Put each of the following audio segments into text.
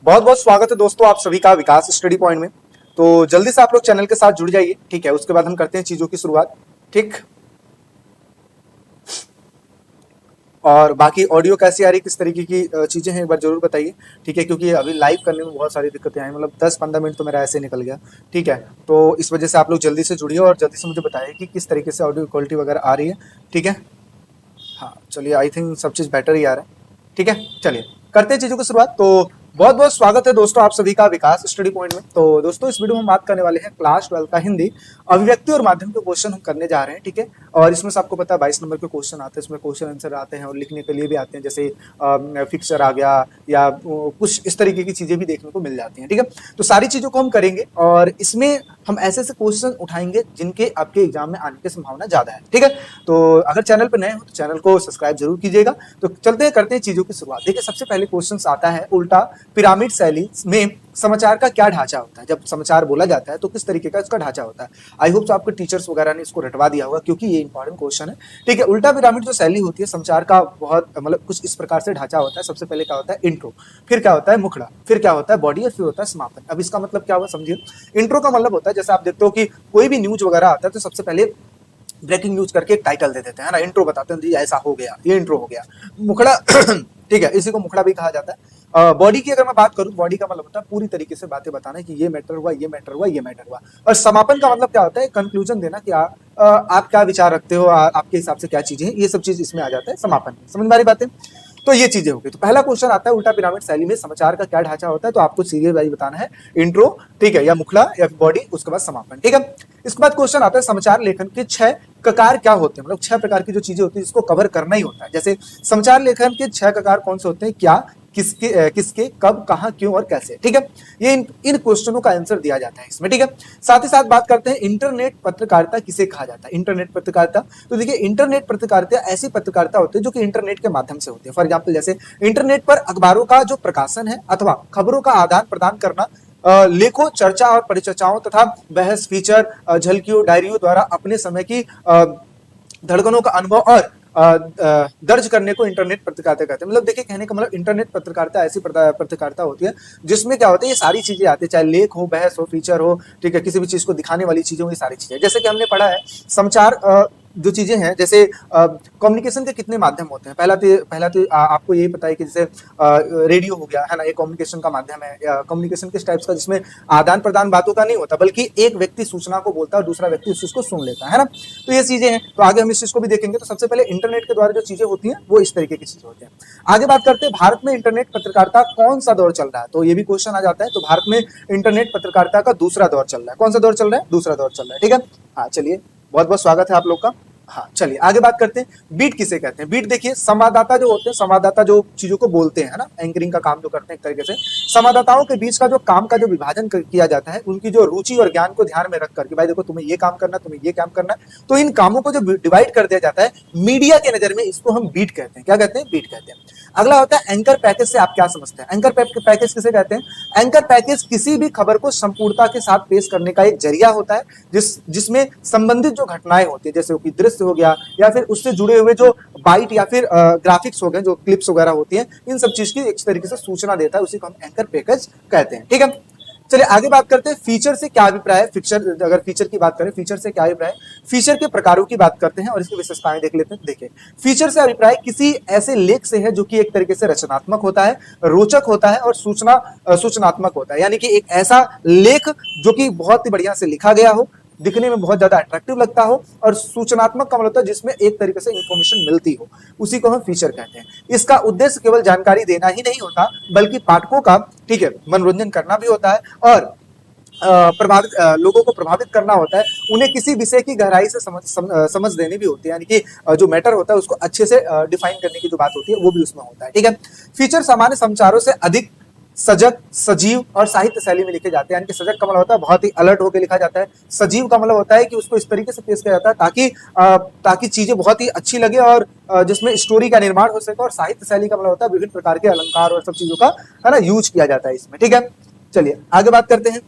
बहुत बहुत स्वागत है दोस्तों आप सभी का विकास स्टडी पॉइंट में। तो जल्दी से आप लोग चैनल के साथ जुड़ जाइए, ठीक है। उसके बाद हम करते हैं चीजों की शुरुआत, ठीक। और बाकी ऑडियो कैसी आ रही, किस तरीके की चीजें हैं, एक बार जरूर बताइए, ठीक है। क्योंकि अभी लाइव करने में बहुत सारी दिक्कतें आई, मतलब 10-15 मिनट तो मेरा ऐसे निकल गया, ठीक है। तो इस वजह से आप लोग जल्दी से जुड़िए और जल्दी से मुझे बताइए कि किस तरीके से ऑडियो क्वालिटी वगैरह आ रही है, ठीक है। हाँ चलिए, आई थिंक सब चीज़ बेटर ही आ रहा है, ठीक है। चलिए करते हैं चीज़ों की शुरुआत। तो बहुत बहुत स्वागत है दोस्तों आप सभी का विकास स्टडी पॉइंट में। तो दोस्तों इस वीडियो में हम बात करने वाले हैं क्लास 12 का हिंदी अभिव्यक्ति और माध्यम के क्वेश्चन हम करने जा रहे हैं, ठीक है। और इसमें से आपको पता है 22 नंबर के क्वेश्चन आते हैं, इसमें क्वेश्चन आंसर आते हैं और लिखने के लिए भी आते हैं, जैसे फिक्सर आ गया या कुछ इस तरीके की चीज़ें भी देखने को मिल जाती हैं, ठीक है। तो सारी चीज़ों को हम करेंगे और इसमें हम ऐसे ऐसे क्वेश्चन उठाएंगे जिनके आपके एग्जाम में आने की संभावना ज़्यादा है, ठीक है। तो अगर चैनल पर नए हो तो चैनल को सब्सक्राइब जरूर कीजिएगा। तो चलते हैं, करते हैं चीज़ों की शुरुआत। देखिए सबसे पहले क्वेश्चन आता है उल्टा पिरामिड शैली में समाचार का क्या ढांचा होता है। जब समाचार बोला जाता है तो किस तरीके का इसका ढांचा होता है। आई होप आपके टीचर्स वगैरह ने इसको रटवा दिया होगा क्योंकि ये इंपॉर्टेंट क्वेश्चन है, ठीक है। उल्टा पिरामिड जो शैली होती है समाचार का बहुत मतलब कुछ इस प्रकार से ढांचा होता है। सबसे पहले क्या होता है इंट्रो, फिर क्या होता है मुखड़ा, फिर क्या होता है बॉडी और फिर होता है समापन। अब इसका मतलब क्या हुआ समझिए। इंट्रो का मतलब होता है जैसे आप देखते हो कि कोई भी न्यूज वगैरह आता है तो सबसे पहले ब्रेकिंग न्यूज करके एक टाइटल दे देते हैं ना, इंट्रो बताते हैं जी ऐसा हो गया, ये इंट्रो हो गया। मुखड़ा ठीक है, इसी को मुखड़ा भी कहा जाता है। बॉडी की अगर मैं बात करूं, बॉडी का मतलब होता है पूरी तरीके से बातें बताना कि ये मैटर हुआ, ये मैटर हुआ, ये मैटर हुआ। और समापन का मतलब क्या होता है कंक्लूजन देना कि आप क्या विचार रखते हो, आपके हिसाब से क्या चीजें हैं, ये सब चीज इसमें आ जाता है समापन में। समझ में आ रही बातें। तो ये चीजें हो गई। तो पहला क्वेश्चन आता है उल्टा पिरामिड शैली में समाचार का क्या ढांचा होता है। तो आपको सीरियल वाइज बताना है इंट्रो, ठीक है, या मुखड़ा या बॉडी, उसके बाद समापन, ठीक है। इसके बाद क्वेश्चन आता है समाचार लेखन के 6 ककार क्या होते हैं, मतलब 6 प्रकार की जो चीजें होती है जिसको कवर करना ही होता है। जैसे समाचार लेखन के 6 ककार कौन से होते हैं, क्या, किसके, कब, कहां, क्यों और कैसे, ठीक है। ये इन क्वेश्चनों का आंसर दिया जाता है इसमें, ठीक है। साथ ही साथ बात करते हैं इंटरनेट पत्रकारिता किसे कहा जाता है। इंटरनेट पत्रकारिता, तो देखिए इंटरनेट पत्रकारिता ऐसी पत्रकारिता होती है जो कि इंटरनेट के माध्यम से होती है। फॉर एग्जाम्पल जैसे इंटरनेट पर अखबारों का जो प्रकाशन है अथवा खबरों का आदान प्रदान करना, लेखों, चर्चा और परिचर्चाओं तथा बहस, फीचर, झलकियों, डायरियों द्वारा अपने समय की धड़कनों का अनुभव और दर्ज करने को इंटरनेट पत्रकारिता कहते हैं। मतलब देखिए कहने का मतलब इंटरनेट पत्रकारिता ऐसी पत्रकारिता होती है जिसमें क्या होता है ये सारी चीजें आती है, चाहे लेख हो, बहस हो, फीचर हो, ठीक है, किसी भी चीज को दिखाने वाली चीजें हो, ये सारी चीजें। जैसे कि हमने पढ़ा है समाचार जो चीजें हैं, जैसे कम्युनिकेशन के कितने माध्यम होते हैं। पहला तो आपको यही पता है कि जैसे रेडियो हो गया है ना, एक कम्युनिकेशन का माध्यम है। कम्युनिकेशन किस टाइप्स का, जिसमें आदान प्रदान बातों का नहीं होता बल्कि एक व्यक्ति सूचना को बोलता है और दूसरा व्यक्ति उस चीज को सुन लेता है ना। तो ये चीजें हैं। तो आगे हम इस चीज को भी देखेंगे। तो सबसे पहले इंटरनेट के द्वारा जो चीजें होती हैं वो इस तरीके की चीजें होती हैं। आगे बात करते हैं भारत में इंटरनेट पत्रकारिता कौन सा दौर चल रहा है। तो ये भी क्वेश्चन आ जाता है। तो भारत में इंटरनेट पत्रकारिता का दूसरा दौर चल रहा है। कौन सा दौर चल रहा है, दूसरा दौर चल रहा है, ठीक है। हाँ चलिए, बहुत बहुत स्वागत है आप लोग का। हाँ चलिए आगे बात करते हैं बीट किसे कहते हैं। बीट देखिए संवाददाता जो होते हैं, संवाददाता जो चीजों को बोलते हैं ना, एंकरिंग का काम जो करते हैं एक तरीके से, संवाददाताओं के बीच का जो काम का जो विभाजन किया जाता है, उनकी जो रुचि और ज्ञान को ध्यान में रखकर कि भाई देखो तुम्हें ये काम करना, तुम्हें ये काम करना है, तो इन कामों को जो डिवाइड कर दिया जाता है मीडिया के नजर में, इसको हम बीट कहते हैं। क्या कहते हैं, बीट कहते हैं। अगला होता है एंकर पैकेज। से आप क्या समझते हैं, एंकर पैकेज किसे कहते हैं। एंकर पैकेज किसी भी खबर को संपूर्णता के साथ पेश करने का एक जरिया होता है जिसमें संबंधित जो घटनाएं होती है, जैसे कि दृश्य हो गया या फिर उससे जुड़े हुए जो बाइट या फिर ग्राफिक्स हो गए, जो क्लिप्स वगैरह होती हैं, इन सब चीज की एक तरीके से सूचना देता है, उसी को हम एंकर पैकेज कहते हैं, ठीक है। चलिए आगे बात करते हैं फीचर से क्या अभिप्राय है। फीचर, अगर फीचर की बात करें, फीचर से क्या अभिप्राय है। फीचर के प्रकारों की बात करते हैं और इसकी विशेषताएं देख लेते हैं। देखिए फीचर से अभिप्राय किसी ऐसे लेख से है जो कि एक तरीके से रचनात्मक होता है, रोचक होता है और सूचनात्मक होता है। यानी कि एक ऐसा लेख जो कि बहुत ही बढ़िया से लिखा गया हो, दिखने में बहुत ज्यादा अट्रैक्टिव लगता हो, और सूचनात्मक का मतलब होता है जिसमें एक तरीके से इंफॉर्मेशन मिलती हो, उसी को हम फीचर कहते हैं। इसका उद्देश्य केवल जानकारी देना ही नहीं होता बल्कि पाठकों का, ठीक है, मनोरंजन करना भी होता है और प्रभावित लोगों को प्रभावित करना होता है, उन्हें किसी विषय की गहराई से समझ देनी भी होती है। यानी कि जो मैटर होता है उसको अच्छे से डिफाइन करने की जो बात होती है वो भी उसमें होता है, ठीक है। फीचर सामान्य समाचारों से अधिक सजग, सजीव और साहित्य शैली में लिखे जाते हैं। यानी कि सजग का मतलब होता है बहुत ही अलर्ट होकर लिखा जाता है। सजीव का मतलब होता है कि उसको इस तरीके से पेश किया जाता है ताकि चीजें बहुत ही अच्छी लगे और जिसमें स्टोरी का निर्माण हो सके। और साहित्य शैली का मतलब होता है विभिन्न प्रकार के अलंकार और सब चीजों का है ना यूज किया जाता है इसमें, ठीक है। चलिए आगे बात करते हैं।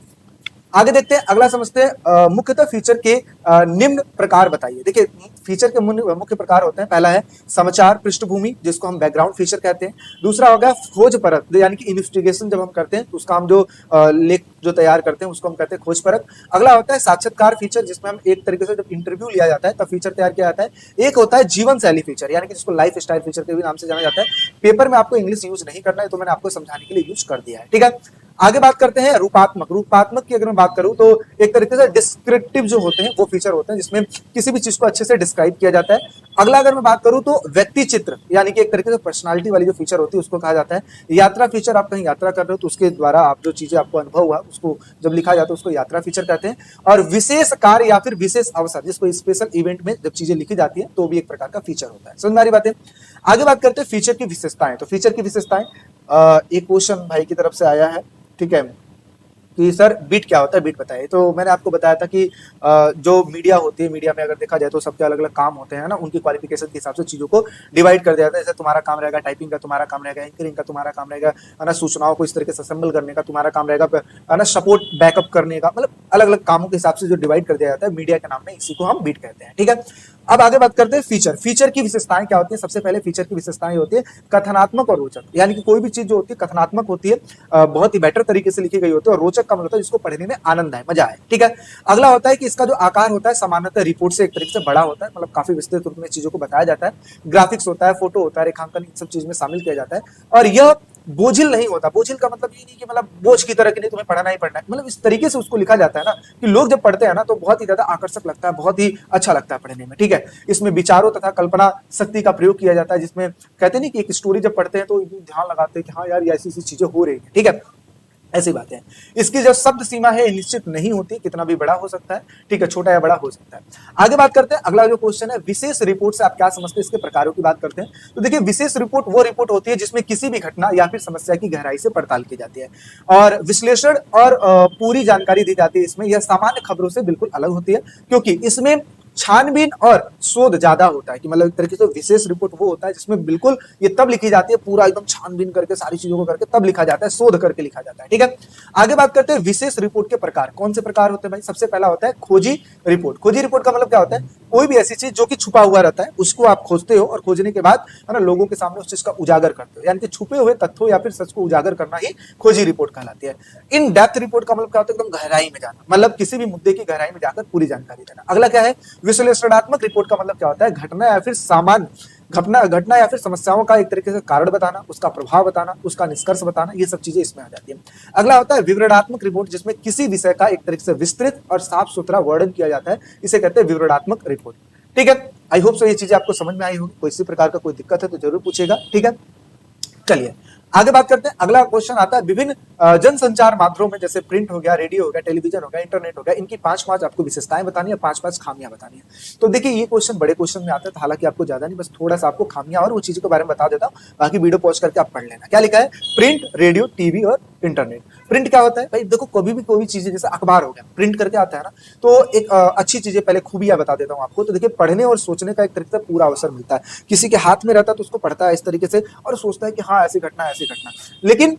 आगे देखते हैं, अगला समझते हैं, मुख्यतः फीचर के निम्न प्रकार बताइए। देखिए फीचर के मुख्य प्रकार होते हैं, पहला है समाचार पृष्ठभूमि जिसको हम बैकग्राउंड फीचर कहते हैं। दूसरा होगा खोज परत, यानी कि इन्वेस्टिगेशन जब हम करते हैं तो उसका हम जो लेख जो तैयार करते हैं उसको हम कहते हैं खोज परत। अगला होता है साक्षात्कार फीचर, जिसमें हम एक तरीके से जब इंटरव्यू लिया जाता है तब फीचर तैयार किया जाता है। एक होता है जीवन शैली फीचर, यानी कि जिसको लाइफ स्टाइल फीचर के भी नाम से जाना जाता है। पेपर में आपको इंग्लिश यूज नहीं करना है तो मैंने आपको समझाने के लिए यूज कर दिया है, ठीक है। आगे बात करते हैं रूपात्मक। रूपात्मक की अगर मैं बात करूं तो एक तरीके से डिस्क्रिप्टिव जो होते हैं वो फीचर होते हैं, जिसमें किसी भी चीज को अच्छे से डिस्क्राइब किया जाता है। अगला अगर मैं बात करूं तो व्यक्ति चित्र, यानी कि एक तरीके से पर्सनालिटी वाली जो फीचर होती है उसको कहा जाता है। यात्रा फीचर, आप कहीं यात्रा कर रहे हो तो उसके द्वारा आप जो चीजें आपको अनुभव हुआ उसको जब लिखा जाता है उसको यात्रा फीचर कहते हैं। और विशेष कार्य या फिर विशेष अवसर, जिसको स्पेशल इवेंट में जब चीजें लिखी जाती है तो भी एक प्रकार का फीचर होता है। समझ में आ रही बातें। आगे बात करते हैं फीचर की विशेषताएं। तो फीचर की विशेषताएं, एक क्वेश्चन भाई की तरफ से आया है, ठीक है, कि सर बीट क्या होता है, बीट बताइए। तो मैंने आपको बताया था कि जो मीडिया होती है, मीडिया में अगर देखा जाए तो सबके अलग अलग काम होते हैं ना, उनकी क्वालिफिकेशन के हिसाब से चीजों को डिवाइड कर दिया जाता है। जैसे तुम्हारा काम रहेगा टाइपिंग का, तुम्हारा काम रहेगा एंकरिंग का, तुम्हारा काम रहेगा है ना सूचनाओं को इस तरीके से असेंबल करने का, तुम्हारा काम रहेगा है ना सपोर्ट बैकअप करने का। मतलब अलग अलग कामों के हिसाब से जो डिवाइड कर दिया जाता है मीडिया के नाम में, इसी को हम बीट कहते हैं, ठीक है। अब आगे बात करते हैं फीचर। फीचर की विशेषताएं क्या होती है। सबसे पहले फीचर की विशेषताएं होती है कथनात्मक और रोचक, यानी कि कोई भी चीज जो होती है कथनात्मक होती है, बहुत ही बेटर तरीके से लिखी गई होती है, और रोचक का मतलब होता है जिसको पढ़ने में आनंद आए, मजा आए, ठीक है। अगला होता है कि इसका जो आकार होता है सामान्यतः रिपोर्ट से एक तरीके से बड़ा होता है, मतलब काफी विस्तृत रूप में चीजों को बताया जाता है। ग्राफिक्स होता है, फोटो होता है, रेखांकन, इन सब चीज में शामिल किया जाता है। और यह बोझिल नहीं होता। बोझिल का मतलब ये नहीं कि मतलब बोझ की तरह कि नहीं तुम्हें पढ़ना ही पढ़ना है, मतलब इस तरीके से उसको लिखा जाता है ना कि लोग जब पढ़ते हैं ना तो बहुत ही ज्यादा आकर्षक लगता है, बहुत ही अच्छा लगता है पढ़ने में, ठीक है। इसमें विचारों तथा कल्पना शक्ति का प्रयोग किया जाता है, जिसमें कहते नहीं कि एक स्टोरी जब पढ़ते हैं तो ध्यान लगाते हैं कि हाँ यार ये ऐसी ऐसी चीजें हो रही है, ठीक है, ऐसी बातें हैं। इसकी जो शब्द सीमा है निश्चित नहीं होती, कितना भी बड़ा हो सकता है, ठीक है, छोटा या बड़ा हो सकता है। आगे बात करते हैं, अगला जो क्वेश्चन है विशेष रिपोर्ट से आप क्या समझते हैं, इसके प्रकारों की बात करते हैं। तो देखिए विशेष रिपोर्ट वो रिपोर्ट होती है जिसमें किसी भी घटना या फिर समस्या की गहराई से पड़ताल की जाती है और विश्लेषण और पूरी जानकारी दी जाती है। इसमें यह सामान्य खबरों से बिल्कुल अलग होती है, क्योंकि इसमें छानबीन और शोध ज्यादा होता है, कि मतलब एक तरीके से विशेष रिपोर्ट वो होता है जिसमें बिल्कुल ये तब लिखी जाती है, पूरा एकदम छानबीन करके सारी चीजों को करके तब लिखा जाता है, शोध करके लिखा जाता है, ठीक है। आगे बात करते हैं विशेष रिपोर्ट के प्रकार। कौन से प्रकार होते हैं भाई। सबसे पहला होता है खोजी रिपोर्ट। खोजी रिपोर्ट का मतलब क्या होता है, कोई भी ऐसी चीज जो कि छुपा हुआ रहता है उसको आप खोजते हो और खोजने के बाद है ना लोगों के सामने उस चीज का उजागर करते हो, यानी कि छुपे हुए तथ्यों या फिर सच को उजागर करना ही खोजी रिपोर्ट कहलाती है। इन डेप्थ रिपोर्ट का मतलब क्या होता है, एकदम गहराई में जाना, मतलब किसी भी मुद्दे की गहराई में जाकर पूरी जानकारी देना। अगला क्या है विश्लेषणात्मक रिपोर्ट का मतलब क्या होता है, घटना या फिर सामान्य घटना या फिर समस्याओं का एक तरीके से कारण बताना, उसका प्रभाव बताना, उसका निष्कर्ष बताना, ये सब चीजें इसमें आ जाती है। अगला होता है विवरणात्मक रिपोर्ट, जिसमें किसी विषय का एक तरीके से विस्तृत और साफ सुथरा वर्णन किया जाता है, इसे कहते हैं विवरणात्मक रिपोर्ट, ठीक है। आई होप सो ये चीजें आपको समझ में आई होगी। कोई इसी प्रकार का कोई दिक्कत है तो जरूर पूछेगा, ठीक है। चलिए आगे बात करते हैं। अगला क्वेश्चन आता है विभिन्न जनसंचार माध्यमों में, जैसे प्रिंट हो गया, रेडियो हो गया, टेलीविजन हो गया, इंटरनेट हो गया, इनकी पांच आपको विशेषताएं बतानी है, पांच खामियां बतानी है। तो देखिए ये क्वेश्चन बड़े क्वेश्चन में आता है, हालांकि आपको ज्यादा नहीं, बस थोड़ा सा आपको खामियां और वो चीजों के बारे में बता देता हूँ, बाकी वीडियो पॉज करके आप पढ़ लेना। क्या लिखा है, प्रिंट, रेडियो, टीवी और इंटरनेट। प्रिंट क्या होता है भाई, देखो कभी भी कोई चीजें, जैसे अखबार हो गया, प्रिंट करके आता है ना, तो एक अच्छी चीजें पहले खूबियां बता देता हूँ आपको। तो देखिए पढ़ने और सोचने का एक तरीके से पूरा अवसर मिलता है। किसी के हाथ में रहता है तो उसको पढ़ता है इस तरीके से और सोचता है कि हाँ ऐसी घटना ऐसी घटना, लेकिन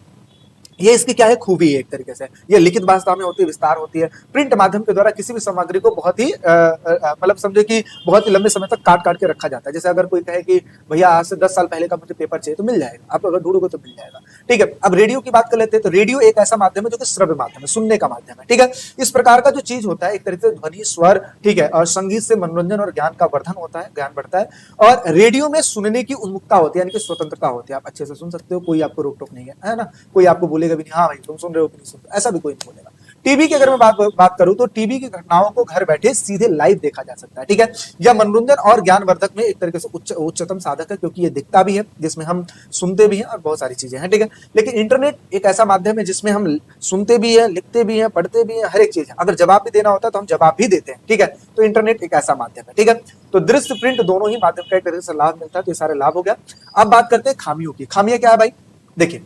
ये इसकी क्या है खूबी है, एक तरीके से ये लिखित भाषा में होती है, विस्तार होती है। प्रिंट माध्यम के द्वारा किसी भी सामग्री को बहुत ही मतलब समझे कि बहुत ही लंबे समय तक काट काट के रखा जाता है। जैसे अगर कोई कहे कि भैया आज से 10 साल पहले का मुझे पेपर चाहिए तो मिल जाएगा, आप अगर ढूंढोगे तो मिल जाएगा, ठीक है। अब रेडियो की बात कर लेते हैं। तो रेडियो एक ऐसा माध्यम है जो कि श्रव्य माध्यम है, सुनने का माध्यम है, ठीक है। इस प्रकार का जो चीज होता है एक तरीके से ध्वनि, स्वर, ठीक है, और संगीत से मनोरंजन और ज्ञान का वर्धन होता है, ज्ञान बढ़ता है। और रेडियो में सुनने की उन्मुक्ता होती है, यानी कि स्वतंत्रता होती है, आप अच्छे से सुन सकते हो, कोई आपको रोक टोक नहीं है ना, कोई आपको बोलेगा भी नहीं हाँ भाई तुम सुन रहे हो कि नहीं सुन रहे, ऐसा भी कोई नहीं बोलेगा। टीवी की अगर मैं बात करूं तो टीवी की घटनाओं को घर बैठे सीधे लाइव देखा जा सकता है, ठीक है। यह मनोरंजन और ज्ञानवर्धक में एक तरीके से उच्चतम साधक है, क्योंकि ये दिखता भी है, जिसमें हम सुनते भी हैं और बहुत सारी चीजें हैं, ठीक है। लेकिन इंटरनेट एक ऐसा माध्यम है जिसमें हम सुनते भी हैं, लिखते भी हैं, पढ़ते भी हैं, हर एक चीज है। अगर जवाब भी देना होता है तो हम जवाब भी देते हैं, ठीक है। तो इंटरनेट एक ऐसा माध्यम है, ठीक है। तो दृश्य प्रिंट दोनों ही माध्यम का एक तरीके से लाभ मिलता है, तो ये सारे लाभ हो गया। अब बात करते हैं खामियों की। खामियां क्या है भाई, देखिए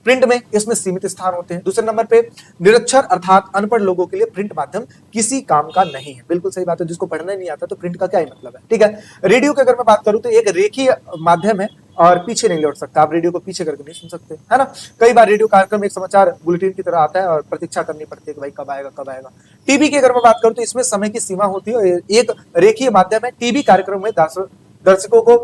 प्रिंट में इसमें सीमित स्थान होते हैं। दूसरे नंबर पे निरक्षर अर्थात अनपढ़ लोगों के लिए प्रिंट माध्यम किसी काम का नहीं है, बिल्कुल सही बात है, जिसको पढ़ना नहीं आता तो प्रिंट का क्या ही मतलब है, ठीक है। रेडियो की अगर मैं बात करूं तो एक रेखीय माध्यम है और पीछे नहीं लौट सकता, आप रेडियो को पीछे करके नहीं सुन सकते, है ना। कई बार रेडियो कार्यक्रम एक समाचार बुलेटिन की तरह आता है और प्रतीक्षा करनी पड़ती है कि भाई कब आएगा कब आएगा। टीवी की अगर मैं बात करूं तो इसमें समय की सीमा होती है और एक रेखीय माध्यम है। टीवी कार्यक्रम में दर्शकों को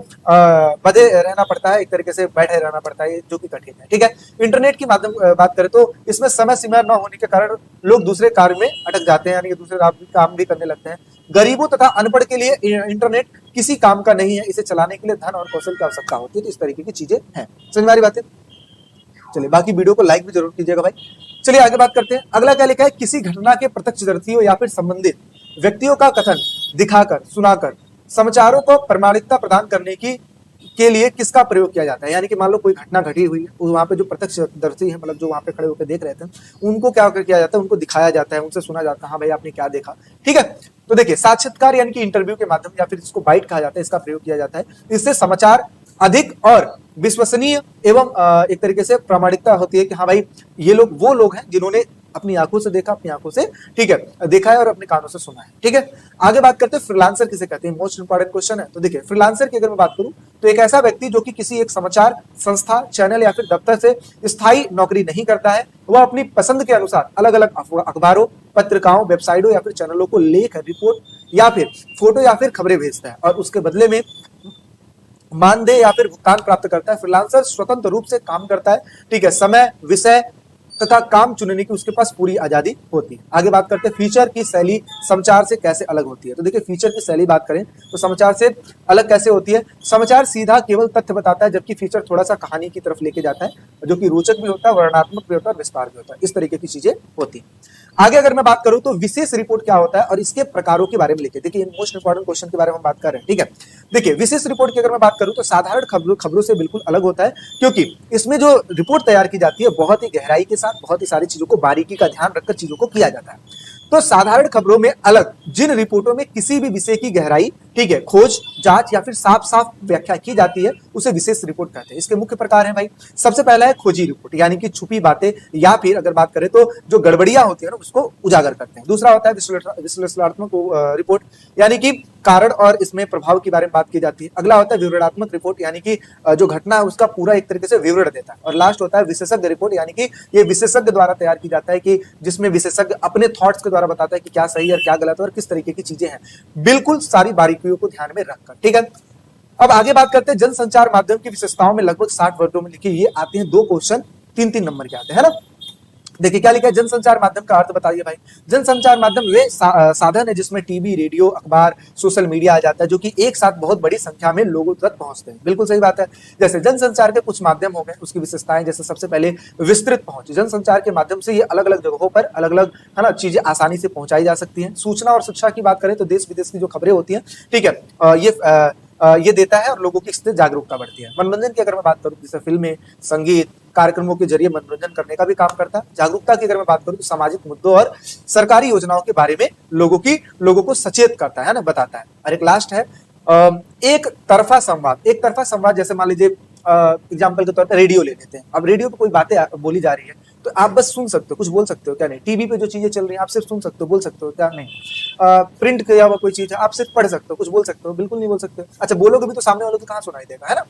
बधे रहना पड़ता है, एक तरीके से बैठे रहना पड़ता है, जो कि कठिन है, ठीक है। इंटरनेट की माध्यम बात करें तो इसमें समय सीमा न होने के कारण लोग दूसरे कार्य में अटक जाते हैं, यानी कि दूसरे काम भी करने लगते हैं। गरीबों तथा अनपढ़ के लिए इंटरनेट किसी काम का नहीं है, इसे चलाने के लिए धन और कौशल की आवश्यकता होती है। तो इस तरीके की चीजें हैं, समझ वाली बात है। चलिए बाकी वीडियो को लाइक भी जरूर कीजिएगा भाई। चलिए आगे बात करते हैं। अगला क्या लिखा है, किसी घटना के प्रत्यक्षदर्शियों या फिर संबंधित व्यक्तियों का कथन दिखाकर सुनाकर समाचारों को प्रामाणिकता प्रदान करने की के लिए किसका प्रयोग किया जाता है। यानी कि मान लो कोई घटना घटी हुई है, वहां पे जो प्रत्यक्षदर्शी है, मतलब जो वहां पे खड़े होकर देख रहे थे, उनको क्या किया जाता है, उनको दिखाया जाता है, उनसे सुना जाता है, हाँ भाई आपने क्या देखा, ठीक है। तो देखिए साक्षात्कार यानी कि इंटरव्यू के माध्यम या फिर इसको बाइट कहा जाता है, इसका प्रयोग किया जाता है। इससे समाचार अधिक और विश्वसनीय एवं एक तरीके से प्रामाणिकता होती है कि हाँ भाई ये लोग वो लोग हैं जिन्होंने अपनी आंखों से देखा, अपनी आंखों से, ठीक है, देखा है और अपने कानों से सुना है, ठीक है। आगे बात करते हैं फ्रीलांसर किसे कहते हैं, मोस्ट इंपॉर्टेंट क्वेश्चन है। तो देखिए फ्रीलांसर की अगर मैं बात करूं तो एक ऐसा व्यक्ति जो कि किसी एक समाचार संस्था, चैनल या फिर दफ्तर से स्थायी नौकरी नहीं करता है, वह अपनी पसंद के अनुसार अलग अलग अखबारों, पत्रिकाओं, वेबसाइटों या फिर चैनलों को लेख, रिपोर्ट या फिर फोटो या फिर खबरें भेजता है और उसके बदले में मानदेय या फिर भुगतान प्राप्त करता है। फ्रीलांसर स्वतंत्र रूप से काम करता है, ठीक है, समय, विषय तथा काम चुनने की उसके पास पूरी आजादी होती है। आगे बात करते हैं फीचर की शैली समाचार से कैसे अलग होती है। तो देखिए फीचर की शैली बात करें तो समाचार से अलग कैसे होती है। समाचार सीधा केवल तथ्य बताता है, जबकि फीचर थोड़ा सा कहानी की तरफ लेके जाता है, जो कि रोचक भी होता है, वर्णनात्मक भी होता है, विस्तार भी होता है, इस तरीके की चीजें होती है। आगे अगर मैं बात करूं तो विशेष रिपोर्ट क्या होता है और इसके प्रकारों के बारे में लिखे। देखिए मोस्ट इंपॉर्टेंट क्वेश्चन के बारे में हम बात कर रहे हैं, ठीक है। देखिए विशेष रिपोर्ट की अगर मैं बात करूं तो साधारण खबरों से बिल्कुल अलग होता है, क्योंकि इसमें जो रिपोर्ट तैयार की जाती है बहुत ही गहराई के साथ, बहुत ही सारी चीजों को, बारीकी का ध्यान रखकर चीजों को किया जाता है। तो साधारण खबरों में अलग जिन रिपोर्टों में किसी भी विषय की गहराई, ठीक है, खोज, जांच या फिर साफ साफ व्याख्या की जाती है, उसे विशेष रिपोर्ट कहते हैं। इसके मुख्य प्रकार हैं भाई। सबसे पहला है खोजी रिपोर्ट, यानी कि छुपी बातें या फिर अगर बात करें तो जो गड़बड़ियां होती है ना उसको उजागर करते हैं। दूसरा होता है विश्लेषणात्मक रिपोर्ट, यानी कि कारण और इसमें प्रभाव के बारे में बात की जाती है। अगला होता है विवरणात्मक रिपोर्ट, यानी कि जो घटना है उसका पूरा एक तरीके से विवरण देता है। और लास्ट होता है विशेषज्ञ रिपोर्ट, यानी कि ये विशेषज्ञ द्वारा तैयार की जाता है, कि जिसमें विशेषज्ञ अपने थॉट्स के द्वारा बताता है कि क्या सही और क्या गलत और किस तरीके की चीजें हैं, बिल्कुल सारी बारीकियों को ध्यान में रखकर, ठीक है। अब आगे बात करते हैं जनसंचार माध्यम की विशेषताओं में। लगभग 60 वर्डों में लिखी ये आते हैं 2 क्वेश्चन, 3-3 नंबर के आते हैं, है ना। देखिए क्या लिखा है, जनसंचार माध्यम का अर्थ बताइए भाई। जनसंचार माध्यम वे साधन है जिसमें टीवी, रेडियो, अखबार, सोशल मीडिया आ जाता है, जो कि एक साथ बहुत बड़ी संख्या में लोगों तक पहुंचते हैं। बिल्कुल सही बात है। जैसे जनसंचार के कुछ माध्यम हो गए, उसकी विशेषताएं, जैसे सबसे पहले विस्तृत पहुंच। जनसंचार के माध्यम से ये अलग अलग जगहों पर अलग अलग, है ना, चीजें आसानी से पहुंचाई जा सकती हैं। सूचना और शिक्षा की बात करें तो देश विदेश की जो खबरें होती हैं, ठीक है, ये देता है और लोगों की इससे जागरूकता बढ़ती है। मनोरंजन की अगर मैं बात करूं, जैसे फिल्में, संगीत, कार्यक्रमों के जरिए मनोरंजन करने का भी काम करता है। जागरूकता की अगर मैं बात करूं तो सामाजिक मुद्दों और सरकारी योजनाओं के बारे में लोगों को सचेत करता है ना, बताता है। और एक लास्ट है एक तरफा संवाद। एक तरफा संवाद जैसे मान लीजिए एग्जाम्पल के तौर पर रेडियो ले लेते हैं। अब रेडियो पे कोई बातें बोली जा रही है तो आप बस सुन सकते हो, कुछ बोल सकते हो क्या नहीं। टीवी पे जो चीजें चल रही हैं आप सिर्फ सुन सकते हो, बोल सकते हो क्या नहीं। प्रिंट किया हुआ कोई चीज है आप सिर्फ पढ़ सकते हो, कुछ बोल सकते हो, बिल्कुल नहीं बोल सकते। अच्छा बोलोगे भी तो सामने वालों को कहाँ सुनाई देगा, है ना।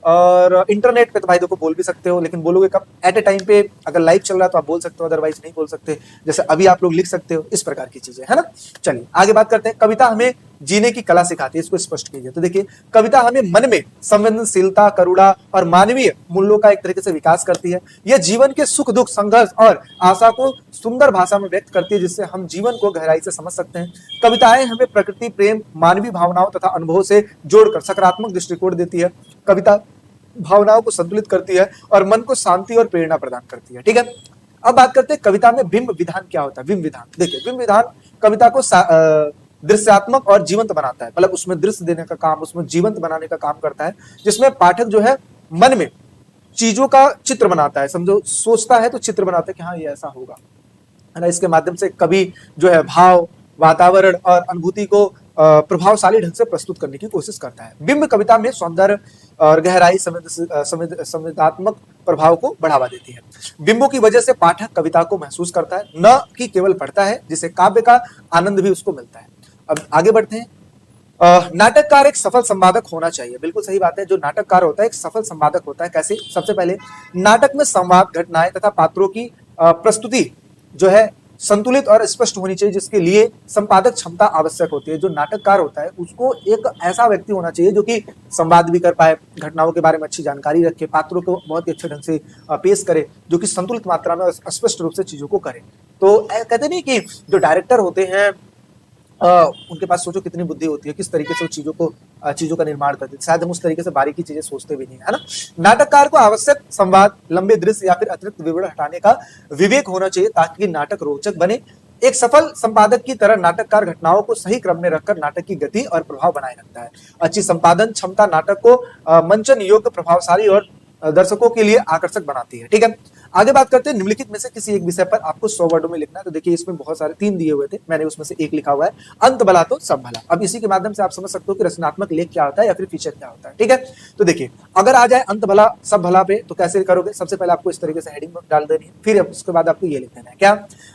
और इंटरनेट पे तो भाई देखो बोल भी सकते हो, लेकिन बोलोगे कब, एट ए टाइम पे अगर लाइव चल रहा है तो आप बोल सकते हो, अदरवाइज नहीं बोल सकते। जैसे अभी आप लोग लिख सकते हो, इस प्रकार की चीजें, है ना। चलिए आगे बात करते हैं। कविता हमें जीने की कला सिखाती है, इसको स्पष्ट कीजिए। तो देखिए कविता हमें मन में संवेदनशीलता, करुणा और मानवीय मूल्यों का एक तरीके से विकास करती है। यह जीवन के सुख दुख, संघर्ष और आशा को सुंदर भाषा में व्यक्त करती है, जिससे हम जीवन को गहराई से समझ सकते हैं। कविताएं हमें प्रकृति, प्रेम, मानवीय भावनाओं तथा अनुभव से जोड़कर सकारात्मक दृष्टिकोण देती है। कविता भावनाओं को संतुलित करती है और मन को शांति और प्रेरणा प्रदान करती है, ठीक है। अब बात करते हैं कविता में बिंब विधान क्या होता है। बिंब विधान, देखिए बिंब विधान कविता को दृश्यात्मक और जीवंत बनाता है, मतलब उसमें दृश्य देने का काम, उसमें जीवंत बनाने का काम करता है, जिसमें पाठक जो है मन में चीजों का चित्र बनाता है। समझो सोचता है तो चित्र बनाता है कि हाँ ये ऐसा होगा, है ना। इसके माध्यम से कवि जो है भाव, वातावरण और अनुभूति को प्रभावशाली ढंग से प्रस्तुत करने की कोशिश करता है। बिंब कविता में सौंदर्य और गहराई, संवेदनात्मक प्रभाव को बढ़ावा देती है। बिंबों की वजह से पाठक कविता को महसूस करता है, न कि केवल पढ़ता है, जिससे काव्य का आनंद भी उसको मिलता है। अब आगे बढ़ते हैं। नाटककार एक सफल संवादक होना चाहिए, बिल्कुल सही बात है। जो नाटककार होता है एक सफल संवादक होता है। कैसे? सबसे पहले नाटक में संवाद, घटनाएं तथा पात्रों की प्रस्तुति जो है संतुलित और स्पष्ट होनी चाहिए, जिसके लिए संपादक क्षमता आवश्यक होती है। जो नाटककार होता है उसको एक ऐसा व्यक्ति होना चाहिए जो कि संवाद भी कर पाए, घटनाओं के बारे में अच्छी जानकारी रखे, पात्रों को बहुत ही अच्छे ढंग से पेश करे, जो कि संतुलित मात्रा में और स्पष्ट रूप से चीजों को करे। तो कहते नहीं कि जो डायरेक्टर होते हैं उनके पास सोचो कितनी बुद्धि होती है, किस तरीके से वो चीजों का निर्माण करते हैं। शायद हम उस तरीके से बारीकी चीजें सोचते भी नहीं है ना। नाटककार को आवश्यक संवाद, लंबे दृश्य या फिर अतिरिक्त विवरण हटाने का विवेक होना चाहिए ताकि नाटक रोचक बने। एक सफल संपादक की तरह नाटककार घटनाओं को सही क्रम में रखकर नाटक की गति और प्रभाव बनाए रखता है। अच्छी संपादन क्षमता नाटक को मंचन योग्य, प्रभावशाली और दर्शकों के लिए आकर्षक बनाती है। ठीक है, आगे बात करते हैं निम्नलिखित में से किसी एक विषय पर आपको 100 वर्डों में लिखना है। तो देखिए इसमें बहुत सारे 3 दिए हुए थे, मैंने उसमें से एक लिखा हुआ है, अंत भला तो सब भला। अब इसी के माध्यम से आप समझ सकते हो कि रचनात्मक लेख क्या होता है या फिर फीचर क्या होता है। ठीक है, तो देखिए अगर आ जाए अंत भला सब भला पे तो कैसे करोगे? सबसे पहले आपको इस तरीके से हेडिंग डाल देनी है, फिर उसके बाद आपको ये लिख देना है क्या?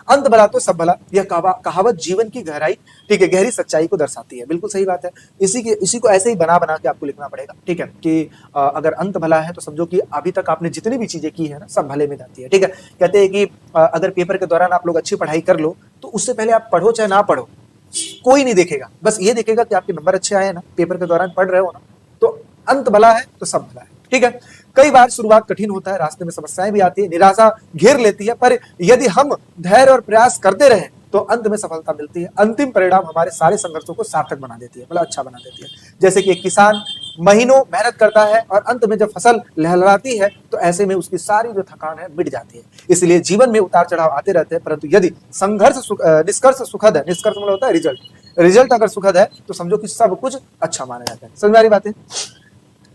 अंत भला तो सब भला। यह कहावत जीवन की गहराई, ठीक है, गहरी सच्चाई को दर्शाती है। बिल्कुल सही बात है। इसी को ऐसे ही बना बना के आपको लिखना पड़ेगा। ठीक है, कि अगर अंत भला है तो समझो कि अभी तक आपने जितनी भी चीजें की है ना सब भले में जाती है। ठीक है, कहते हैं कि अगर पेपर के दौरान आप लोग अच्छी पढ़ाई कर लो तो उससे पहले आप पढ़ो चाहे ना पढ़ो, कोई नहीं देखेगा, बस ये देखेगा कि आपके नंबर अच्छे आए हैं ना, पेपर के दौरान पढ़ रहे हो ना, तो अंत भला है तो सब भला है। ठीक है, कई बार शुरुआत कठिन होता है, रास्ते में समस्याएं भी आती है, निराशा घेर लेती है, पर यदि हम धैर्य और प्रयास करते रहें तो अंत में सफलता मिलती है। अंतिम परिणाम हमारे सारे संघर्षों को सार्थक बना देती है, मतलब अच्छा बना देती है। जैसे कि एक किसान महीनों मेहनत करता है और अंत में जब फसल लहलहाती है तो ऐसे में उसकी सारी जो थकान है मिट जाती है। इसलिए जीवन में उतार चढ़ाव आते रहते हैं, परंतु यदि निष्कर्ष सुखद है, निष्कर्ष मतलब होता है रिजल्ट अगर सुखद है तो समझो कि सब कुछ अच्छा माना जाता है। समझ में आ रही बात है?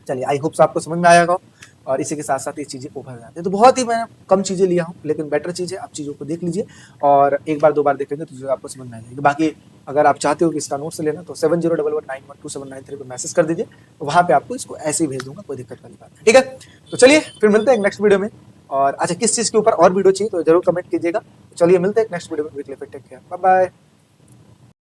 चलिए, आई होप आपको समझ में आया होगा और इसी के साथ साथ ये चीजें उभर जाती है। तो बहुत ही मैंने कम चीजें लिया हूँ, लेकिन बेटर चीजें, आप चीजों को देख लीजिए और एक बार 2 बार देखेंगे तो आपको समझ में आ जाएगी। बाकी अगर आप चाहते हो कि इसका नोट्स लेना तो 7011912793 पर मैसेज कर दीजिए, वहां पे आपको इसको ऐसे ही भेज दूंगा, कोई दिक्कत वाली बात नहीं। ठीक है, तो चलिए फिर मिलते हैं नेक्स्ट वीडियो में। और अच्छा, किस चीज के ऊपर और वीडियो चाहिए तो जरूर कमेंट कीजिएगा। चलिए मिलते हैं नेक्स्ट वीडियो में। Take care, bye bye.